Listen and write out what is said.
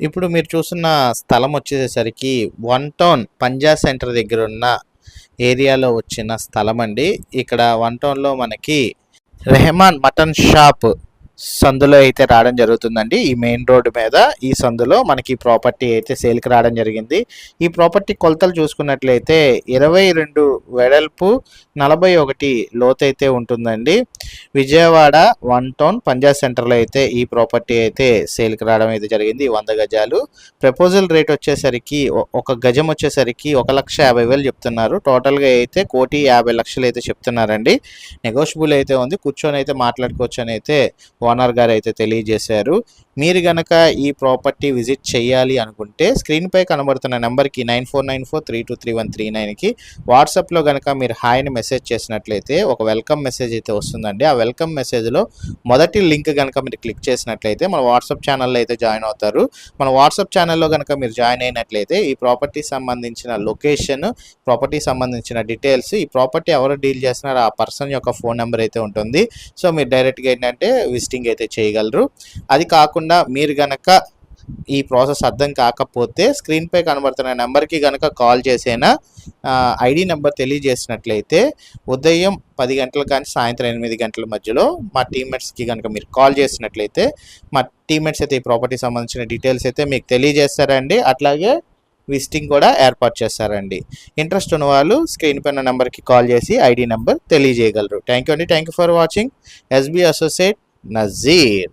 ఇప్పుడు మీరు చూస్తున్న స్థలం వచ్చేసేసరికి వన్ టౌన్ పంజా సెంటర్ దగ్గర ఉన్న ఏరియాలో వచ్చిన స్థలం అండి. ఇక్కడ వన్ టౌన్లో మనకి రెహమాన్ మటన్ షాప్ సందులో అయితే రావడం జరుగుతుందండి. ఈ మెయిన్ రోడ్డు మీద ఈ సందులో మనకి ప్రాపర్టీ అయితే సేల్కి రావడం జరిగింది. ఈ ప్రాపర్టీ కొలతలు చూసుకున్నట్లయితే 22 వెడల్పు 41 లోతు అయితే ఉంటుందండి. విజయవాడ వన్ టౌన్ పంజా సెంటర్లో అయితే ఈ ప్రాపర్టీ అయితే సేల్కి రావడం అయితే జరిగింది. 100 గజాలు. ప్రపోజల్ రేట్ వచ్చేసరికి ఒక గజం వచ్చేసరికి 1,50,000 చెప్తున్నారు. టోటల్గా అయితే 1,50,00,000 అయితే చెప్తున్నారండి. నెగోషియబుల్ అయితే ఉంది. కూర్చొని అయితే మాట్లాడుకోవచ్చు అని అయితే ఓనర్ గారు అయితే తెలియజేశారు. మీరు గనక ఈ ప్రాపర్టీ విజిట్ చేయాలి అనుకుంటే స్క్రీన్పై కనబడుతున్న నెంబర్కి 9494323139కి వాట్సాప్లో కనుక మీరు హాయ్ని మెసేజ్ చేసినట్లయితే ఒక వెల్కమ్ మెసేజ్ అయితే వస్తుందండి. ఆ వెల్కమ్ మెసేజ్లో మొదటి లింక్ కనుక మీరు క్లిక్ చేసినట్లయితే మన వాట్సాప్ ఛానల్లో అయితే జాయిన్ అవుతారు. మన వాట్సాప్ ఛానల్లో కనుక మీరు జాయిన్ అయినట్లయితే ఈ ప్రాపర్టీ సంబంధించిన లొకేషన్, ప్రాపర్టీ సంబంధించిన డీటెయిల్స్, ఈ ప్రాపర్టీ ఎవరు డీల్ చేస్తున్నారో ఆ పర్సన్ యొక్క ఫోన్ నెంబర్ అయితే ఉంటుంది. సో మీరు డైరెక్ట్గా ఏంటంటే విజిటింగ్ అయితే చేయగలరు. అది కాకుండా మీరు గనక ఈ ప్రాసెస్ అర్థం కాకపోతే స్క్రీన్పై కనబడుతున్న నెంబర్కి కనుక కాల్ చేసైనా ఐడి నెంబర్ తెలియజేసినట్లయితే ఉదయం 10 గంటలు కానీ సాయంత్రం 8 గంటల మధ్యలో మా టీమ్మేట్స్కి కనుక మీరు కాల్ చేసినట్లయితే మా టీమ్మేట్స్ అయితే ఈ ప్రాపర్టీ సంబంధించిన డీటెయిల్స్ అయితే మీకు తెలియజేస్తారండి. అట్లాగే విజిటింగ్ కూడా ఏర్పాటు చేస్తారండి. ఇంట్రెస్ట్ ఉన్న వాళ్ళు స్క్రీన్ పైన నెంబర్కి కాల్ చేసి ఐడి నెంబర్ తెలియజేయగలరు. థ్యాంక్ యూ అండి. Thank you for watching. SB associate Nazir.